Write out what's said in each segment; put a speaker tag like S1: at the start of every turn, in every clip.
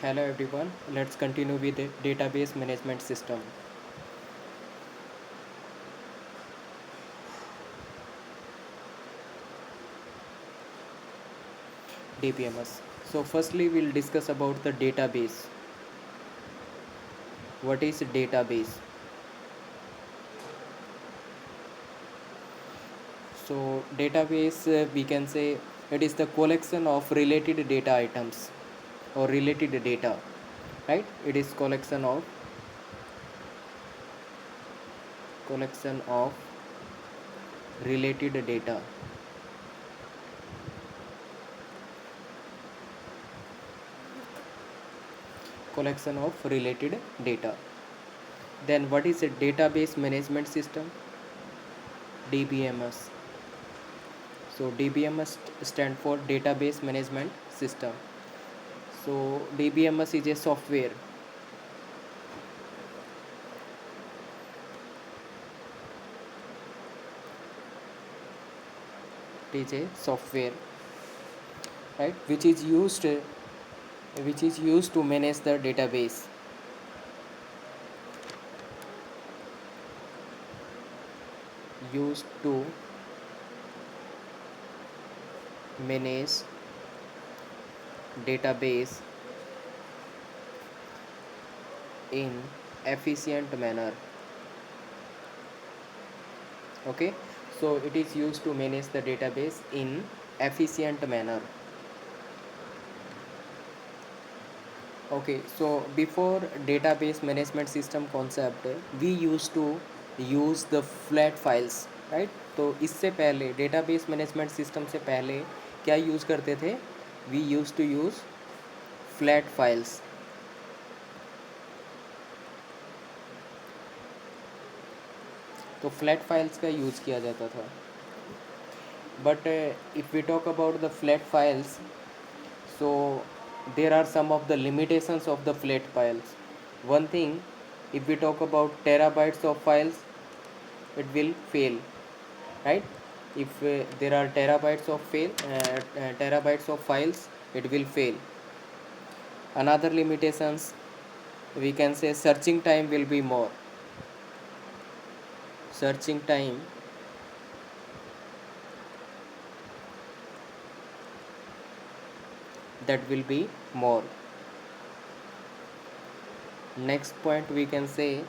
S1: Hello everyone, let's continue with the database management system. DBMS. So firstly we'll discuss about the database. What is database? So database, we can say it is the collection of related data items or related data, right? It is collection of related data. Collection of related data. Then what is a database management system? DBMS. So DBMS stand for database management system. So DBMS is a software. It is a software, right, which is used to manage the database. Used to manage database in efficient manner. Okay, so it is used to manage the database in efficient manner. Okay, so before database management system concept, we used to use the flat files, right? तो इससे पहले database management system से पहले क्या use करते थे? We used to use flat files. तो flat files का यूज़ किया जाता था. But if we talk about the flat files, so there are some of the limitations of the flat files. One thing, if we talk about terabytes of files, it will fail, right? If there are terabytes of files, it will fail. Another limitations, we can say searching time will be more. Searching time that will be more. Next point, we can say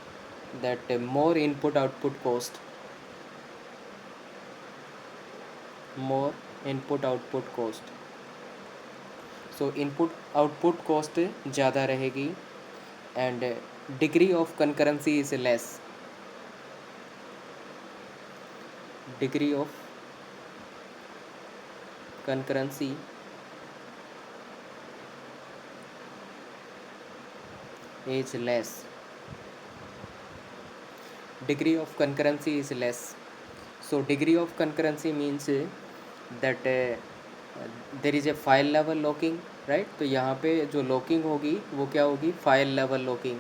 S1: that more input output cost. More input output cost. So input output cost ज़्यादा रहेगी and degree of concurrency is less. Degree of concurrency is less. Degree of concurrency is less. So degree of concurrency means that there is a file level locking, right? तो यहाँ पे जो locking होगी वो क्या होगी? File level locking.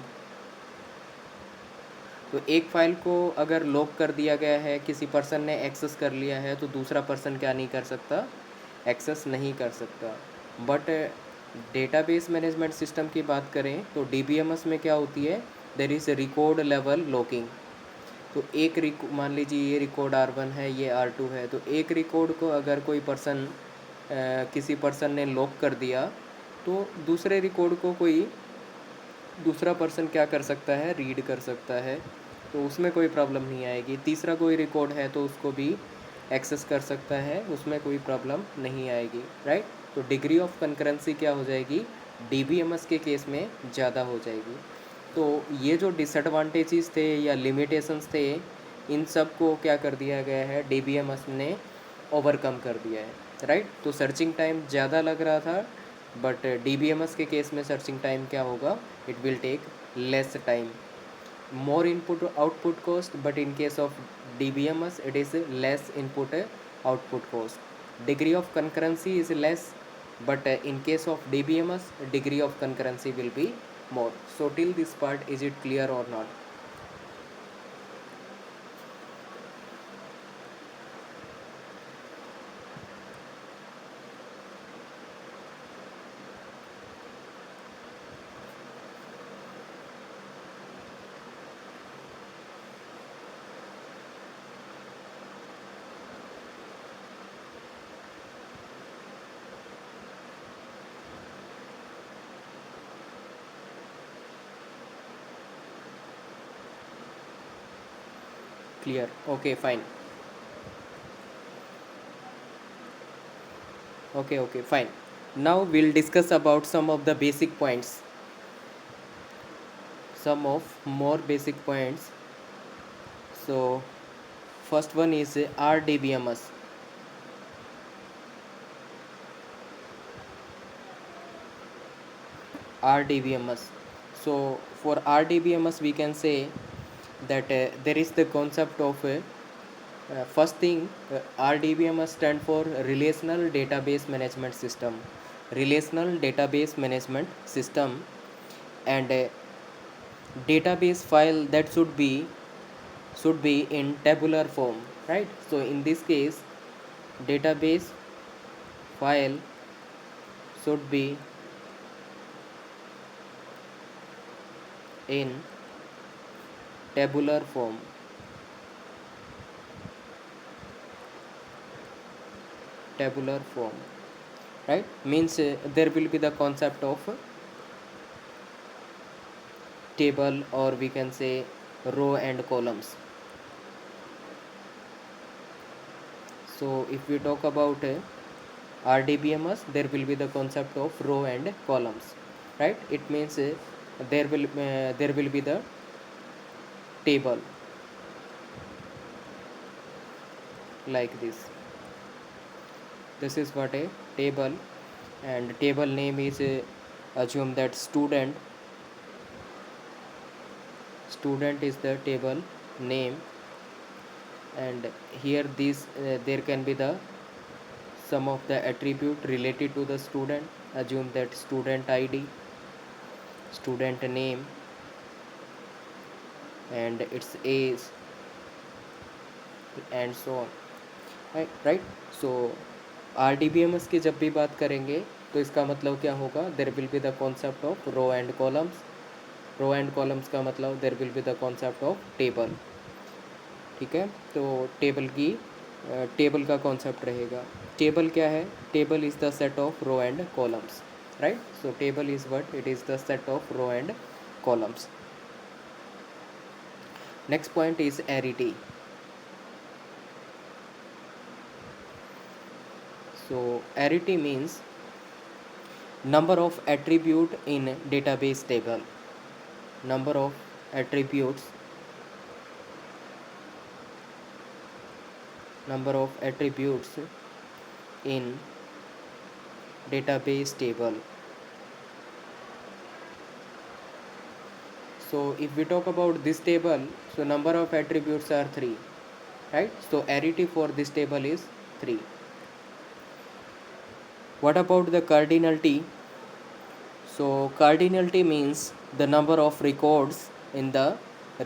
S1: तो एक फाइल को अगर लॉक कर दिया गया है, किसी पर्सन ने एक्सेस कर लिया है, तो दूसरा पर्सन क्या नहीं कर सकता? एक्सेस नहीं कर सकता. बट डेटाबेस मैनेजमेंट सिस्टम की बात करें तो डीबीएमएस में क्या होती है? There is record level locking. तो मान लीजिए ये रिकॉर्ड R1 है, ये R2 है, तो एक रिकॉर्ड को अगर कोई पर्सन किसी पर्सन ने लॉक कर दिया, तो दूसरे रिकॉर्ड को कोई दूसरा पर्सन क्या कर सकता है? रीड कर सकता है, तो उसमें कोई प्रॉब्लम नहीं आएगी. तीसरा कोई रिकॉर्ड है तो उसको भी एक्सेस कर सकता है, उसमें कोई प्रॉब्लम नहीं आएगी, राइट? तो डिग्री ऑफ कंकरेंसी क्या हो जाएगी? डीबीएमएस के केस में ज़्यादा हो जाएगी. तो ये जो डिसएडवांटेजेस थे या लिमिटेशंस थे, इन सब को क्या कर दिया गया है? डीबीएमएस ने ओवरकम कर दिया है, राइट? तो सर्चिंग टाइम ज़्यादा लग रहा था, बट डीबीएमएस के केस में सर्चिंग टाइम क्या होगा? It will take less time. More input output cost, but in case of DBMS it is less input output cost. Degree of concurrency is less, but in case of DBMS degree of concurrency will be more. So till this part, is it clear or not? Clear. Okay, fine. Okay, okay, fine. Now we'll discuss about some of the basic points, some of more basic points. So first one is RDBMS. RDBMS. So for RDBMS we can say that there is the concept of first thing, RDBMS stand for Relational Database Management System. Relational Database Management System, and database file that should be in tabular form, right? So in this case, database file should be in tabular form. Tabular form, right? Means there will be the concept of table, or we can say row and columns. So if we talk about RDBMS, there will be the concept of row and columns, right? It means there will be the table like this. This is what a table, and table name is assume that student is the table name, and here this there can be the some of the attribute related to the student. Assume that student ID, student name, and its age, and so on, right? So RDBMS की जब भी बात करेंगे तो इसका मतलब क्या होगा? There will be the concept of row and columns. Row and columns का मतलब there will be the concept of table. ठीक है, तो टेबल का कॉन्सेप्ट रहेगा. टेबल क्या है? Table is the set of row and columns, right? So table is what? It is the set of row and columns. Next point is arity. So arity means number of attribute in database table. Number of attributes. Number of attributes in database table. So if we talk about this table, so number of attributes are 3, right? So arity for this table is 3. What about the cardinality? So cardinality means the number of records in the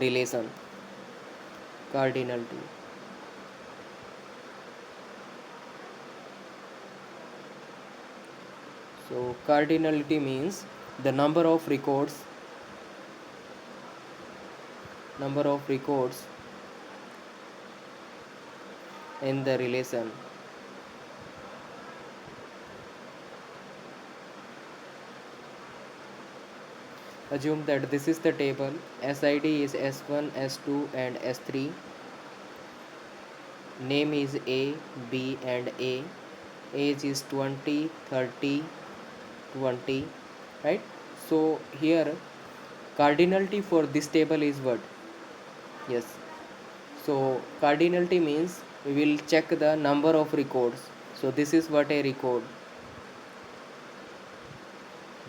S1: relation. Cardinality. So cardinality means the number of records in the relation. Assume that this is the table. SID is S1, S2 and S3. Name is A, B and A. Age is 20, 30, 20, right? So here cardinality for this table is what? Yes. So cardinality means we will check the number of records. So this is what a record.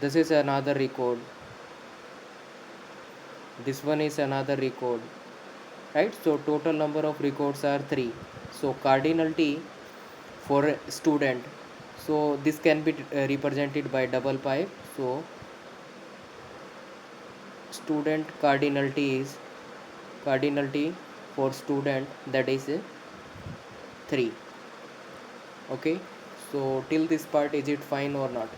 S1: This is another record. This one is another record, right? So total number of records are 3. So cardinality for student, so this can be represented by double pipe. So student cardinality for student, that is 3. Okay, so till this part, is it fine or not?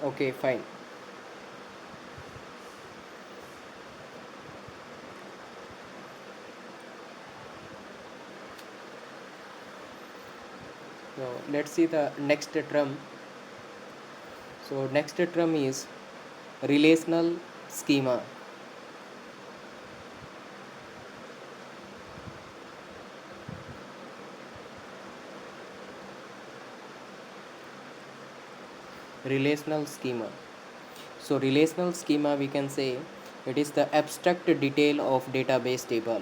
S1: Okay, fine. So let's see the next term. So next term is relational schema. Relational schema. So relational schema, we can say it is the abstract detail of database table.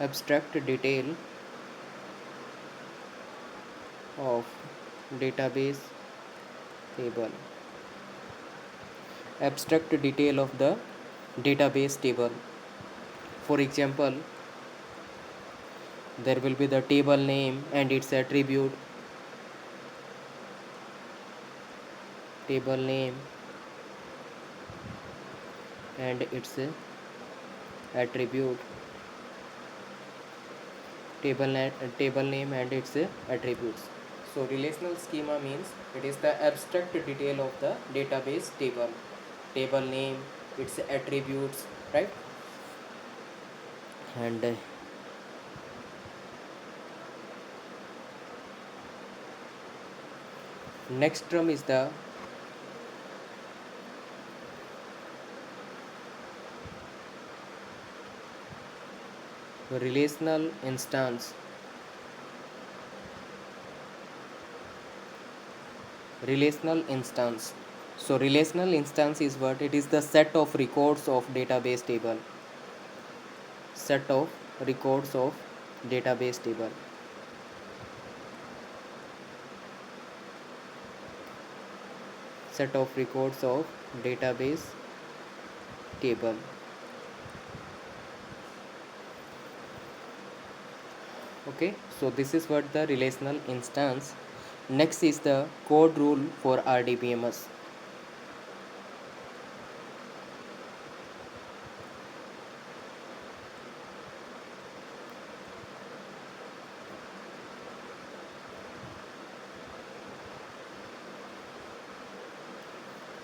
S1: Abstract detail of database table. Abstract detail of the database table. For example, there will be the table name and its attribute. Table name and its attribute. Table name and its attributes. So relational schema means it is the abstract detail of the database table. Table name, its attributes, right? And next term is the relational instance. Relational instance. So relational instance is what? It is the set of records of database table. Set of records of database table. Set of records of database table. Okay, so this is what the relational instance. Next is the code rule for RDBMS.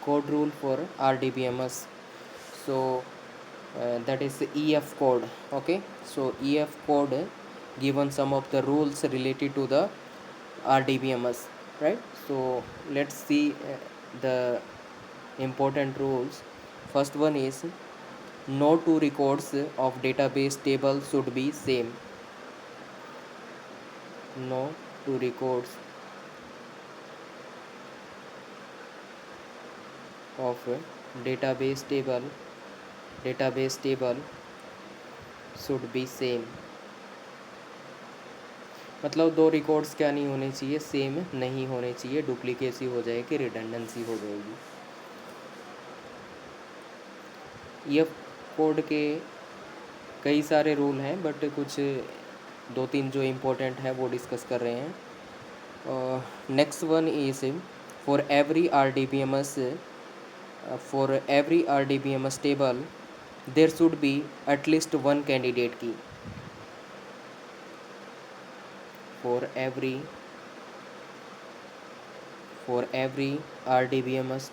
S1: Code rule for RDBMS. So that is the EF code. Okay, so EF code given some of the rules related to the RDBMS, right? So let's see the important rules. First one is no two records of database table should be same. No two records of database table should be same. मतलब दो records क्या नहीं होने चाहिए, same नहीं होने चाहिए, duplicacy हो जाएगी, रिडंडेंसी हो जाएगी. ये कोड के कई सारे रूल हैं, बट कुछ दो तीन जो इम्पोर्टेंट है वो डिस्कस कर रहे हैं. Next one is for every RDBMS table there should be at least one candidate key. For every RDBMS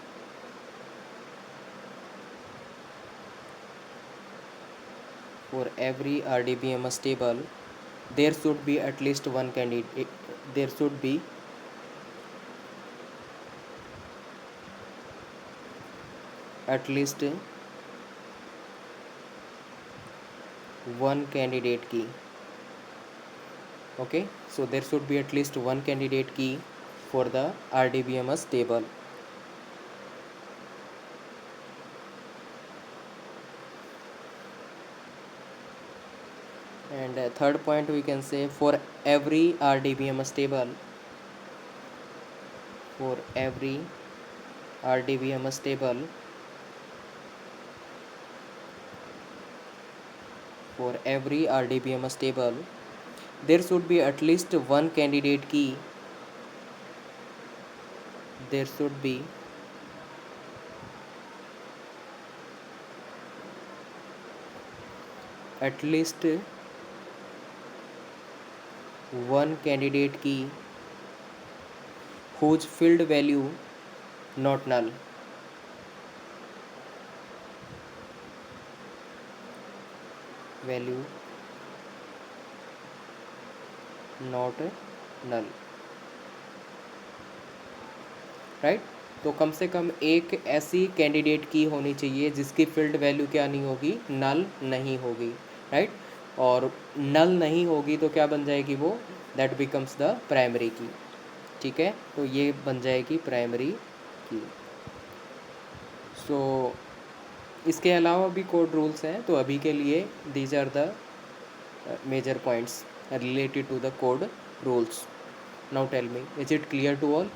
S1: table, there should be at least one candidate. There should be at least one candidate key. Okay, so there should be at least one candidate key for the RDBMS table. And third point, we can say for every RDBMS table, for every RDBMS table, there should be at least one candidate key. There should be at least one candidate key whose filled value not null, value not null, right. तो कम से कम एक ऐसी candidate की होनी चाहिए जिसकी field value क्या नहीं होगी, नल नहीं होगी, राइट। और नल नहीं होगी तो क्या बन जाएगी वो, दैट बिकम्स द प्राइमरी की, ठीक है। तो ये बन जाएगी प्राइमरी की। सो इसके अलावा भी कोड रूल्स हैं, तो अभी के लिए these are the major points related to the code rules. Now tell me, is it clear to all?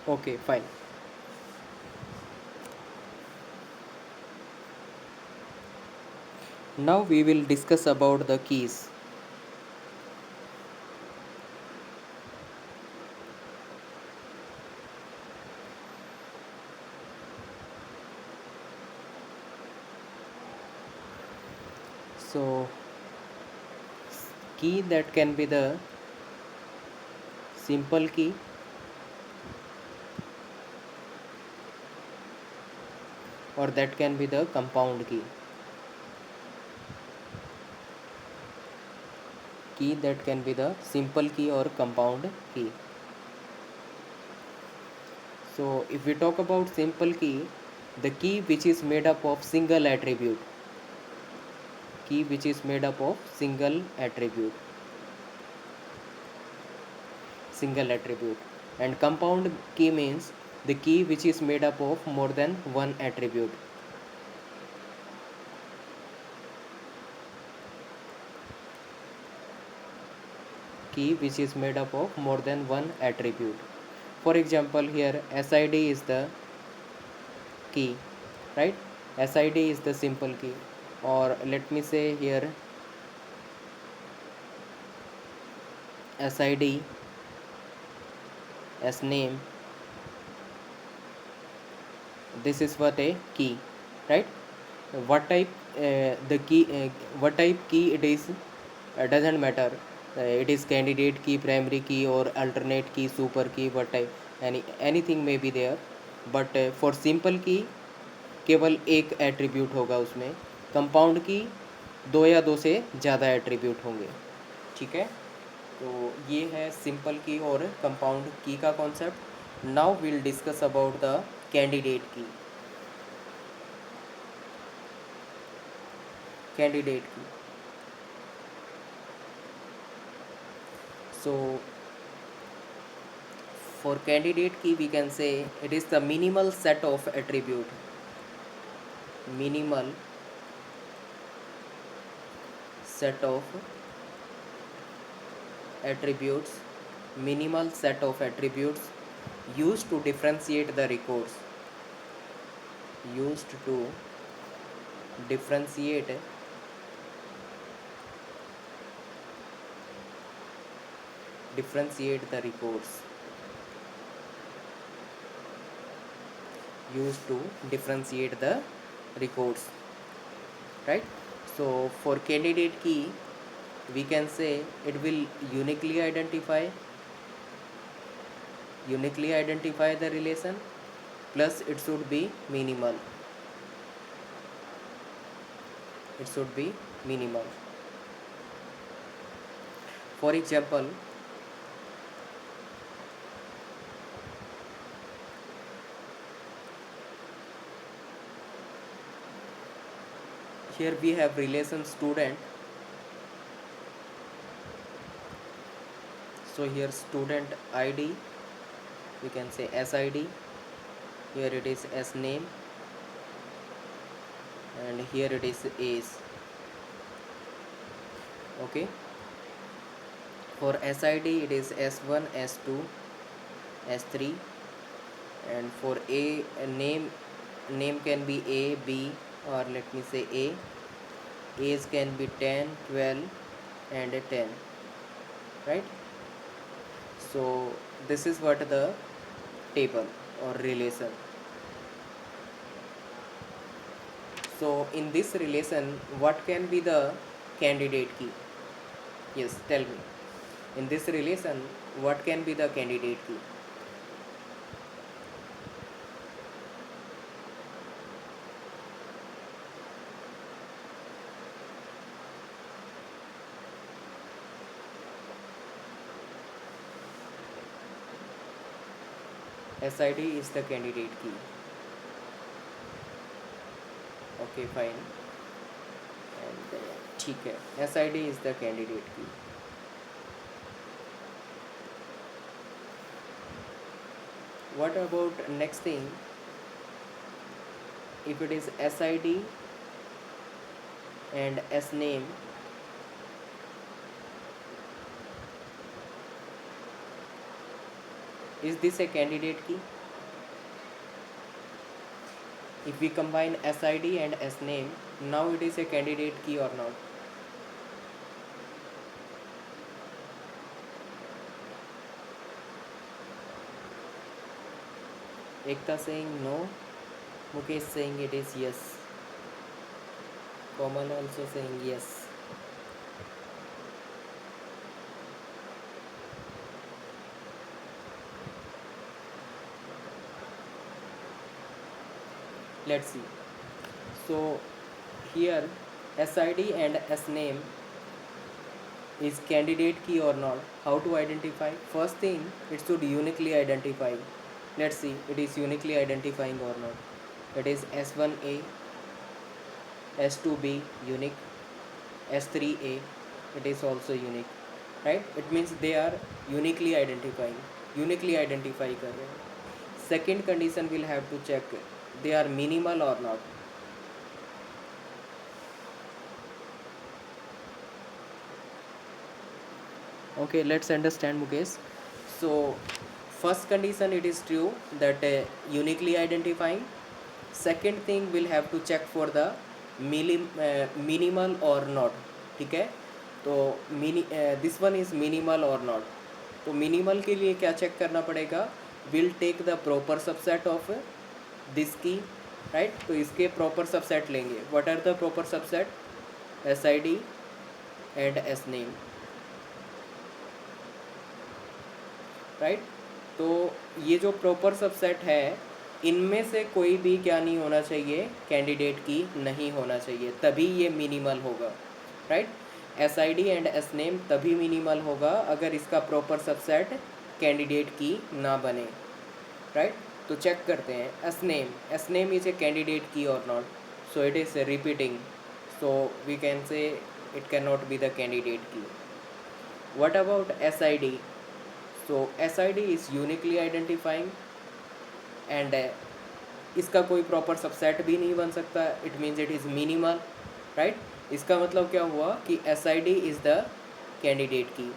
S1: Okay, fine. Now we will discuss about the keys. So key that can be the simple key or that can be the compound key. Key that can be the simple key or compound key. So if we talk about simple key, the key which is made up of single attribute, key which is made up of single attribute, and compound key means the key which is made up of more than one attribute. Key which is made up of more than one attribute. For example, here SID is the key, right? SID is the simple key, or let me say here SID as name. This is what a key, right? What type the key, what type key it is doesn't matter. It is candidate key, primary key, or alternate key, super key, what type, anything may be there. But for simple key केवल एक attribute होगा उसमें, compound की दो या दो से ज़्यादा एट्रीब्यूट होंगे, ठीक है। तो ये है सिंपल की और कंपाउंड की का concept. Now will discuss about the candidate की। कैंडिडेट की, so for candidate key we can say it is the minimal set of attribute, minimal set of attributes, minimal set of attributes used to differentiate the records, used to differentiate the records, used to differentiate the records, right? So for candidate key we can say it will uniquely identify the relation, plus it should be minimal, it should be minimal. For example, here we have relation student, so here student ID we can say SID, here it is S name, and here it is A's. Okay, for SID it is S1, S2, S3, and for a name can be A, B, or let me say A. A's can be 10, 12, and a 10, right? So this is what the table or relation. So in this relation, what can be the candidate key? Yes, tell me. In this relation, what can be the candidate key? SID is the candidate key. Okay, fine. And ठीक है, SID is the candidate key. What about next thing? If it is SID and S name, is this a candidate key? If we combine SID and S name, now it is a candidate key or not? Ekta saying no, Mukesh saying it is yes, Komal also saying yes. Let's see. So here SID and S name is candidate key or not. How to identify? First thing, it should uniquely identify. Let's see, it is uniquely identifying or not. It is S1A, S2B unique, S3A, it is also unique, right? It means they are uniquely identifying, uniquely identify कर रहे हैं. Second condition we'll have to check, they are minimal or not. Okay, let's understand, Mukesh. So first condition, it is true that uniquely identifying. Second thing, we'll have to check for the minimal or not. ठीक है, तो this one is minimal और not. तो minimal के लिए क्या check करना पड़ेगा? Will take the proper subset of this key, right? तो इसके प्रॉपर सबसेट लेंगे. What are the proper subset? SID and S name, right? तो ये जो प्रॉपर सबसेट है, इनमें से कोई भी क्या नहीं होना चाहिए? कैंडिडेट की नहीं होना चाहिए, तभी ये मिनिमल होगा, right? SID and S name तभी मिनिमल होगा अगर इसका प्रॉपर सबसेट कैंडिडेट की ना बने, राइट? तो चेक करते हैं. S name is a candidate key और not? So it is repeating, so we can say it can not be the candidate key. What about SID? So SID is uniquely identifying and इसका कोई proper subset भी नहीं बन सकता. It means it is minimal, right? इसका मतलब क्या हुआ कि SID इज़ द कैंडिडेट की.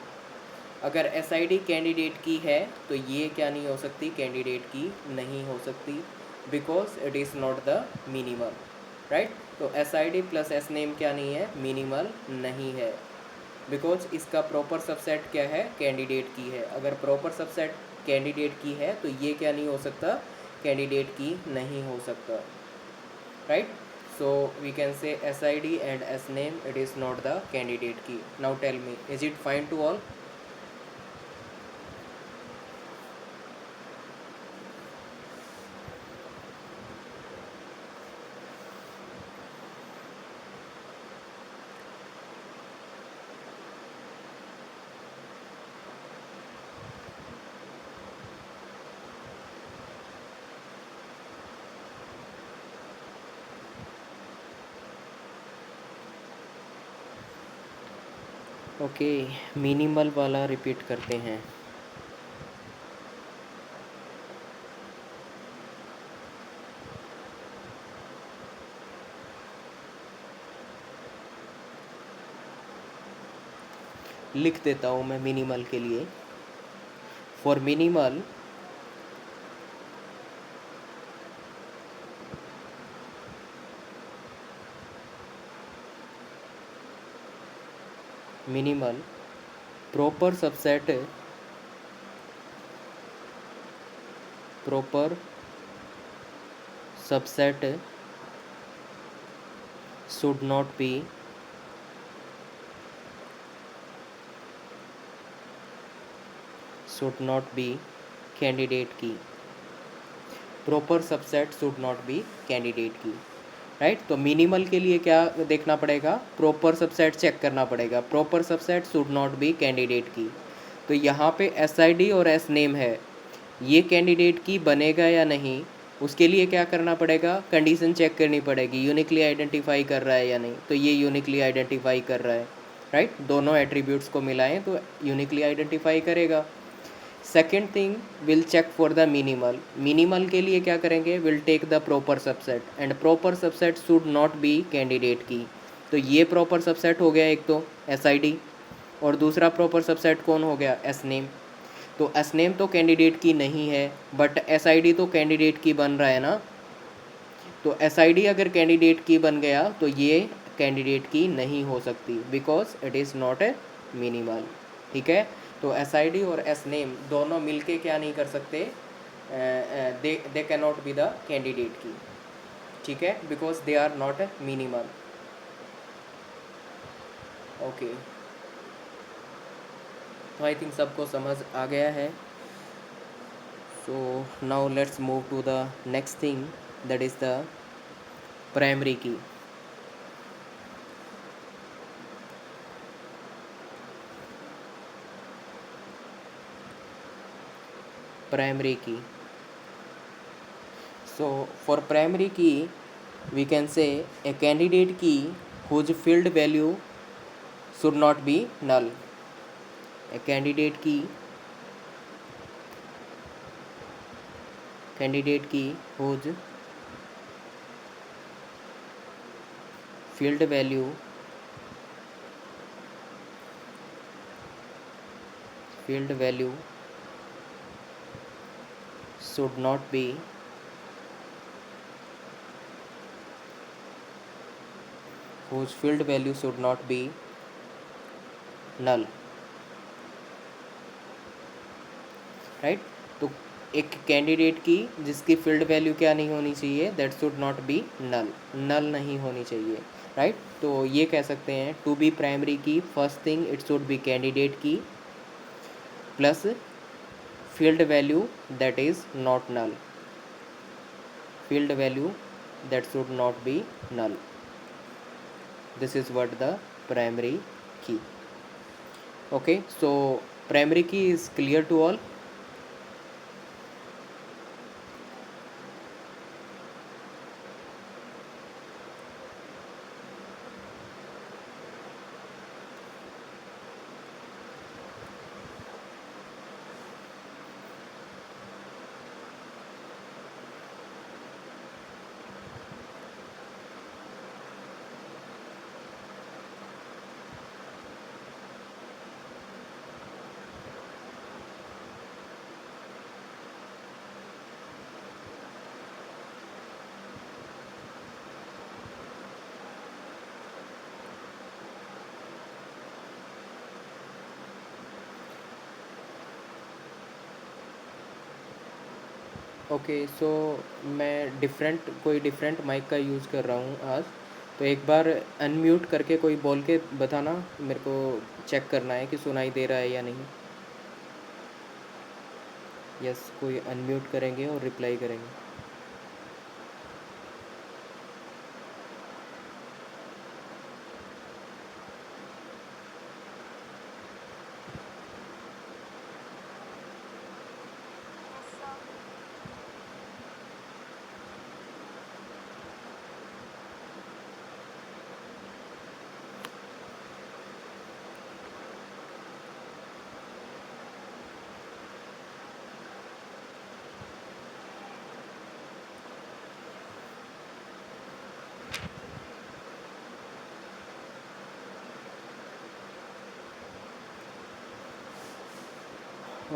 S1: अगर SID कैंडिडेट की है तो ये क्या नहीं हो सकती? कैंडिडेट की नहीं हो सकती, because it is not the minimal, right? तो SID प्लस S नेम क्या नहीं है? मिनिमल नहीं है, बिकॉज इसका प्रॉपर सबसेट क्या है? कैंडिडेट की है. अगर प्रॉपर सबसेट कैंडिडेट की है तो ये क्या नहीं हो सकता? कैंडिडेट की नहीं हो सकता, right? So we can say SID and S name it is not the candidate key. Now tell me, is it fine to all? Okay, minimal वाला रिपीट करते हैं. लिख देता हूँ मैं मिनिमल के लिए। For minimal minimal proper subset proper subset should not be candidate key. Proper subset should not be candidate key, right. तो मिनिमल के लिए क्या देखना पड़ेगा, प्रॉपर सबसेट चेक करना पड़ेगा, proper subset should not be candidate key. तो यहाँ पे एस आई डी और एस नेम है, ये कैंडिडेट की बनेगा या नहीं, उसके लिए क्या करना पड़ेगा, कंडीशन चेक करनी पड़ेगी, यूनिकली आइडेंटिफाई कर रहा है या नहीं। तो ये यूनिकली आइडेंटिफाई कर रहा है, राइट। दोनों एट्रीब्यूट्स को मिलाएं तो यूनिकली आइडेंटिफाई करेगा। Second thing, will check for the minimal. Minimal के लिए क्या करेंगे, will take the proper subset and proper subset should not be candidate key. तो ये प्रॉपर सबसेट हो गया एक तो एस आई डी, और दूसरा प्रॉपर सबसेट कौन हो गया, एस नेम। तो एस नेम तो कैंडिडेट की नहीं है, बट एस आई डी तो कैंडिडेट की बन रहा है ना। तो एस आई डी अगर कैंडिडेट की बन गया तो ये कैंडिडेट की नहीं हो सकती, because it is not a minimal, ठीक है। तो एस आई डी और एस नेम दोनों मिलके क्या नहीं कर सकते, they can not be the candidate key, ठीक है, because they are not a minimal. Okay, तो आई थिंक सबको समझ आ गया है। So now let's move to the next thing, that is the primary key. Primary key, so for primary key we can say a candidate key whose field value should not be null। a candidate key whose field value should not be whose field value should not be null, right. तो एक candidate की जिसकी field value क्या नहीं होनी चाहिए, that should not be null, null नहीं होनी चाहिए, राइट। तो ये कह सकते हैं to be primary key, first thing it should be candidate key plus field value that is not null, field value that should not be null. This is what the primary key. Okay, so primary key is clear to all. Okay, so मैं कोई different mic का use कर रहा हूँ आज। तो एक बार unmute करके कोई बोल के बताना, मेरे को चेक करना है कि सुनाई दे रहा है या नहीं। यस, कोई अनम्यूट करेंगे और रिप्लाई करेंगे।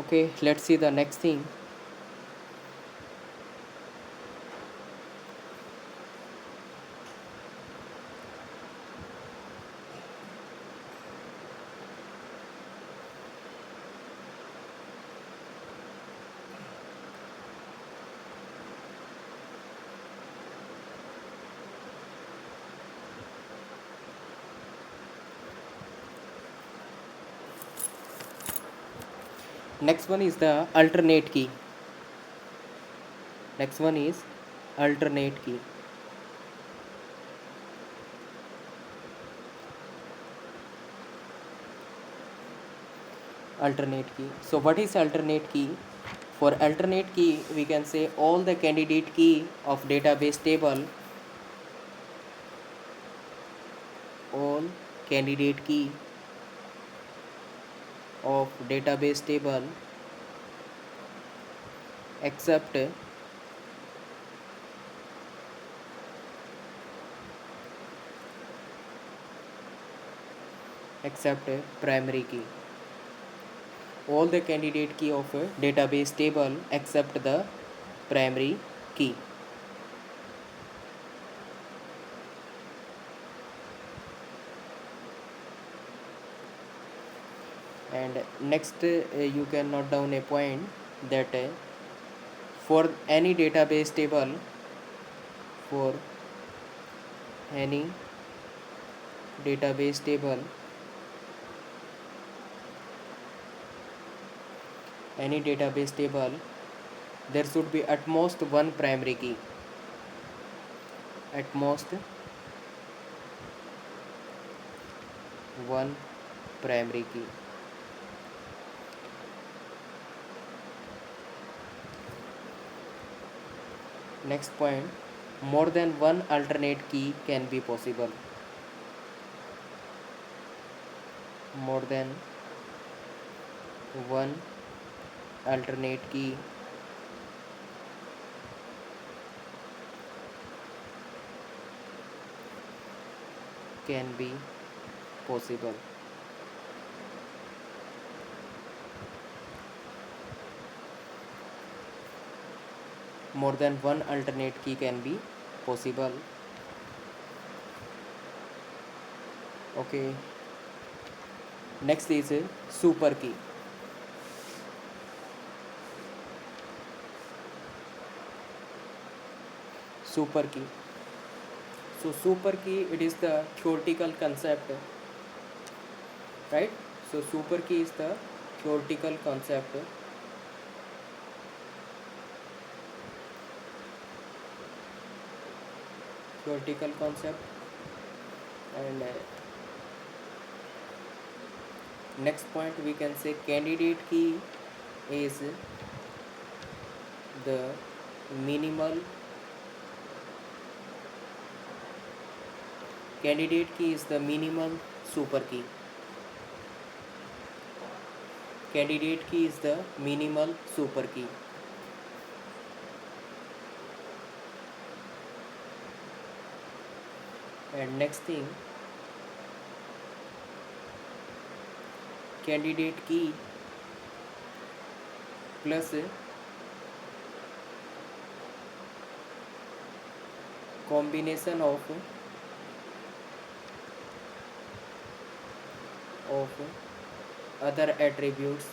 S1: Okay, let's see the next thing. Next one is the alternate key. Next one is alternate key. Alternate key. So what is alternate key? For alternate key, we can say all the candidate key of database table, all candidate key of database table except primary key. All the candidate key of a database table except the primary key. And next you can note down a point that for any database table, for any database table, there should be at most one primary key. At most one primary key. Next point, more than one alternate key can be possible. More than one alternate key can be possible. More than one alternate key can be possible. Okay. Next is a super key. Super key. So super key, it is the theoretical concept, right? So super key is the theoretical concept. Theoretical concept. And next point we can say candidate key is the minimal. Candidate key is the minimal super key. Candidate key is the minimal super key. And next thing, candidate key plus combination of other attributes,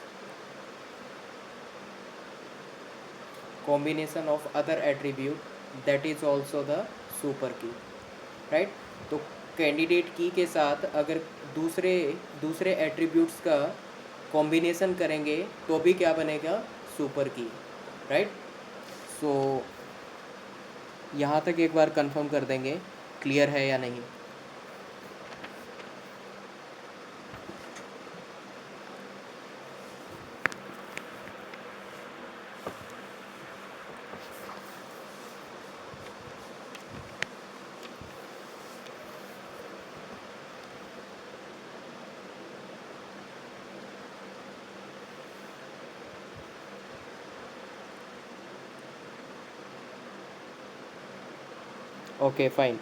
S1: combination of other attribute, that is also the super key, right? तो candidate की के साथ अगर दूसरे attributes का combination करेंगे तो भी क्या बनेगा, सुपर की, राइट? सो यहाँ तक एक बार कंफर्म कर देंगे क्लियर है या नहीं. Okay, fine.